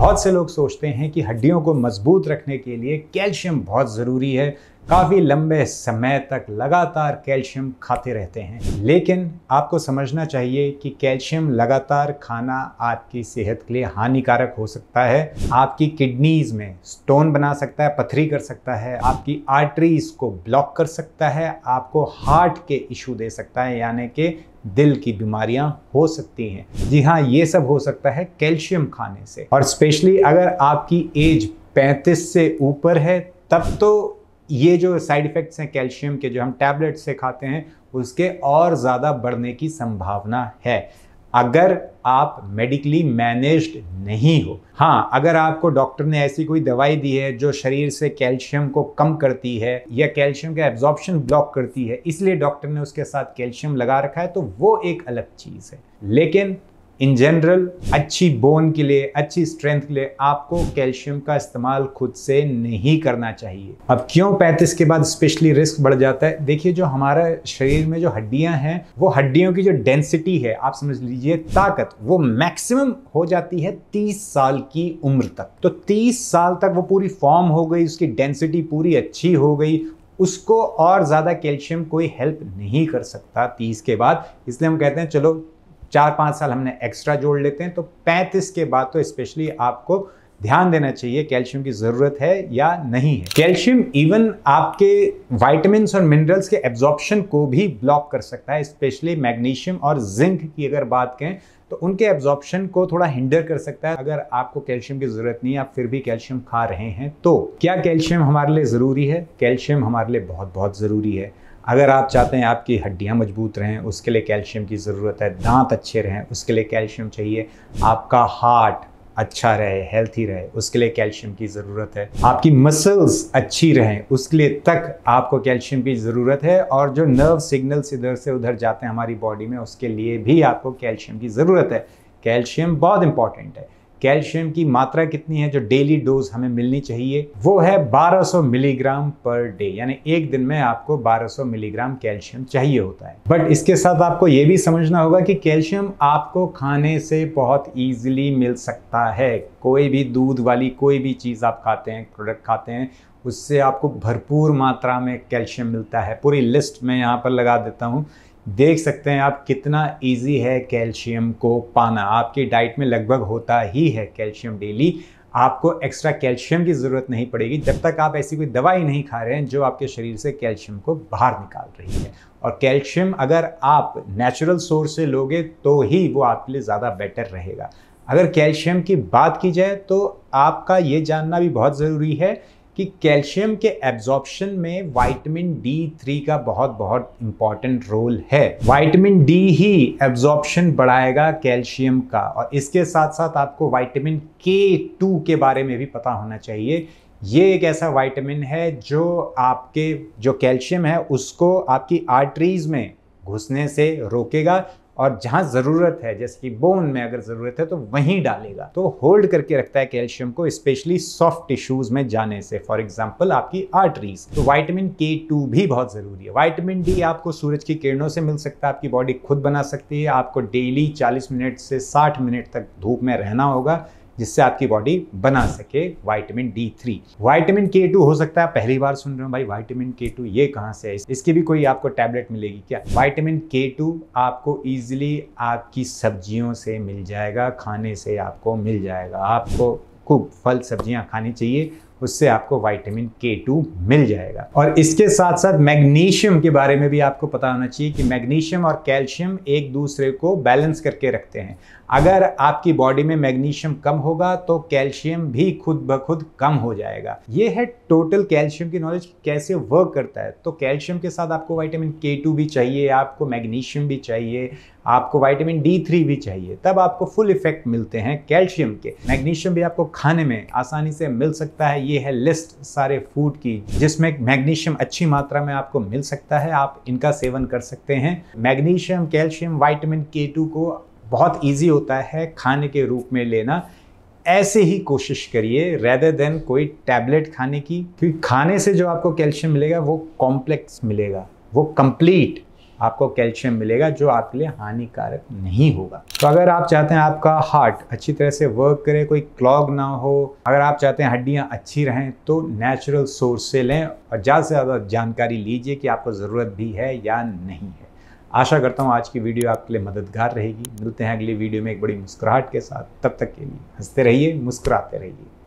बहुत से लोग सोचते हैं कि हड्डियों को मजबूत रखने के लिए कैल्शियम बहुत ज़रूरी है, काफ़ी लंबे समय तक लगातार कैल्शियम खाते रहते हैं। लेकिन आपको समझना चाहिए कि कैल्शियम लगातार खाना आपकी सेहत के लिए हानिकारक हो सकता है। आपकी किडनीज में स्टोन बना सकता है, पथरी कर सकता है, आपकी आर्टरीज को ब्लॉक कर सकता है, आपको हार्ट के इशू दे सकता है, यानी कि दिल की बीमारियां हो सकती हैं। जी हाँ, ये सब हो सकता है कैल्शियम खाने से। और स्पेशली अगर आपकी एज 35 से ऊपर है तब तो ये जो साइड इफ़ेक्ट्स हैं कैल्शियम के, जो हम टैबलेट से खाते हैं, उसके और ज़्यादा बढ़ने की संभावना है अगर आप मेडिकली मैनेज्ड नहीं हो। हाँ, अगर आपको डॉक्टर ने ऐसी कोई दवाई दी है जो शरीर से कैल्शियम को कम करती है या कैल्शियम का एब्जॉर्प्शन ब्लॉक करती है, इसलिए डॉक्टर ने उसके साथ कैल्शियम लगा रखा है, तो वो एक अलग चीज़ है। लेकिन इन जनरल अच्छी बोन के लिए, अच्छी स्ट्रेंथ के लिए आपको कैल्शियम का इस्तेमाल खुद से नहीं करना चाहिए। अब क्यों 35 के बाद स्पेशली रिस्क बढ़ जाता है? देखिए, जो हमारा शरीर में जो हड्डियां हैं, वो हड्डियों की जो डेंसिटी है, आप समझ लीजिए ताकत, वो मैक्सिमम हो जाती है 30 साल की उम्र तक। तो 30 साल तक वो पूरी फॉर्म हो गई, उसकी डेंसिटी पूरी अच्छी हो गई, उसको और ज़्यादा कैल्शियम कोई हेल्प नहीं कर सकता 30 के बाद। इसलिए हम कहते हैं चलो 4-5 साल हमने एक्स्ट्रा जोड़ लेते हैं। तो 35 के बाद तो स्पेशली आपको ध्यान देना चाहिए कैल्शियम की ज़रूरत है या नहीं है। कैल्शियम इवन आपके विटामिन्स और मिनरल्स के एब्जॉर्प्शन को भी ब्लॉक कर सकता है। स्पेशली मैग्नीशियम और जिंक की अगर बात करें तो उनके एब्जॉर्प्शन को थोड़ा हिंडर कर सकता है। अगर आपको कैल्शियम की ज़रूरत नहीं है, आप फिर भी कैल्शियम खा रहे हैं, तो क्या कैल्शियम हमारे लिए ज़रूरी है? कैल्शियम हमारे लिए बहुत बहुत ज़रूरी है। अगर आप चाहते हैं आपकी हड्डियां मजबूत रहें, उसके लिए कैल्शियम की ज़रूरत है। दांत अच्छे रहें, उसके लिए कैल्शियम चाहिए। आपका हार्ट अच्छा रहे, हेल्थी रहे, उसके लिए कैल्शियम की ज़रूरत है। आपकी मसल्स अच्छी रहें, उसके लिए तक आपको कैल्शियम की ज़रूरत है। और जो नर्व सिग्नल्स इधर से उधर जाते हैं हमारी बॉडी में, उसके लिए भी आपको कैल्शियम की ज़रूरत है। कैल्शियम बहुत इंपॉर्टेंट है। कैल्शियम की मात्रा कितनी है जो डेली डोज हमें मिलनी चाहिए? वो है 1200 मिलीग्राम पर डे, यानी एक दिन में आपको 1200 मिलीग्राम कैल्शियम चाहिए होता है। बट इसके साथ आपको ये भी समझना होगा कि कैल्शियम आपको खाने से बहुत ईजिली मिल सकता है। कोई भी दूध वाली कोई भी चीज़ आप खाते हैं, प्रोडक्ट खाते हैं, उससे आपको भरपूर मात्रा में कैल्शियम मिलता है। पूरी लिस्ट मैं यहाँ पर लगा देता हूँ, देख सकते हैं आप कितना इजी है कैल्शियम को पाना। आपकी डाइट में लगभग होता ही है कैल्शियम डेली। आपको एक्स्ट्रा कैल्शियम की ज़रूरत नहीं पड़ेगी जब तक आप ऐसी कोई दवाई नहीं खा रहे हैं जो आपके शरीर से कैल्शियम को बाहर निकाल रही है। और कैल्शियम अगर आप नेचुरल सोर्स से लोगे तो ही वो आपके लिए ज़्यादा बेटर रहेगा। अगर कैल्शियम की बात की जाए तो आपका ये जानना भी बहुत ज़रूरी है कि कैल्शियम के एब्जॉर्प्शन में विटामिन D3 का बहुत बहुत इंपॉर्टेंट रोल है। विटामिन डी ही एब्जॉर्प्शन बढ़ाएगा कैल्शियम का। और इसके साथ साथ आपको विटामिन K2 के बारे में भी पता होना चाहिए। ये एक ऐसा विटामिन है जो आपके जो कैल्शियम है उसको आपकी आर्टरीज में घुसने से रोकेगा, और जहां जरूरत है, जैसे कि बोन में अगर जरूरत है तो वहीं डालेगा। तो होल्ड करके रखता है कैल्शियम को, स्पेशली सॉफ्ट टिश्यूज में जाने से, फॉर एग्जांपल आपकी आर्टरीज। तो विटामिन K2 भी बहुत जरूरी है। विटामिन डी आपको सूरज की किरणों से मिल सकता है, आपकी बॉडी खुद बना सकती है। आपको डेली 40 मिनट से 60 मिनट तक धूप में रहना होगा जिससे आपकी बॉडी बना सके विटामिन D3। विटामिन K2 हो सकता है आप पहली बार सुन रहे हो, भाई विटामिन K2 ये कहाँ से है, इसकी भी कोई आपको टैबलेट मिलेगी क्या? विटामिन K2 आपको इजीली आपकी सब्जियों से मिल जाएगा, खाने से आपको मिल जाएगा। आपको खूब फल सब्जियां खानी चाहिए, उससे आपको विटामिन K2 मिल जाएगा। और इसके साथ साथ मैग्नीशियम के बारे में भी आपको पता होना चाहिए कि मैग्नीशियम और कैल्शियम एक दूसरे को बैलेंस करके रखते हैं। अगर आपकी बॉडी में मैग्नीशियम कम होगा तो कैल्शियम भी खुद ब खुद कम हो जाएगा। ये है टोटल कैल्शियम की नॉलेज कैसे वर्क करता है। तो कैल्शियम के साथ आपको विटामिन K2 भी चाहिए, आपको मैग्नीशियम भी चाहिए, आपको विटामिन D3 भी चाहिए, तब आपको फुल इफेक्ट मिलते हैं कैल्शियम के। मैग्नीशियम भी आपको खाने में आसानी से मिल सकता है। ये है लिस्ट सारे फूड की जिसमें मैग्नीशियम अच्छी मात्रा में आपको मिल सकता है, आप इनका सेवन कर सकते हैं। मैग्नीशियम, कैल्शियम, विटामिन K2 को बहुत ईजी होता है खाने के रूप में लेना। ऐसे ही कोशिश करिए रेदर देन कोई टैबलेट खाने की, क्योंकि खाने से जो आपको कैल्शियम मिलेगा वो कॉम्प्लेक्स मिलेगा, वो कंप्लीट आपको कैल्शियम मिलेगा जो आपके लिए हानिकारक नहीं होगा। तो अगर आप चाहते हैं आपका हार्ट अच्छी तरह से वर्क करे, कोई क्लॉग ना हो, अगर आप चाहते हैं हड्डियां अच्छी रहें, तो नेचुरल सोर्स से लें और ज़्यादा से ज़्यादा जानकारी लीजिए कि आपको ज़रूरत भी है या नहीं है। आशा करता हूँ आज की वीडियो आपके लिए मददगार रहेगी। मिलते हैं अगली वीडियो में एक बड़ी मुस्कुराहट के साथ। तब तक के लिए हंसते रहिए, मुस्कुराते रहिए।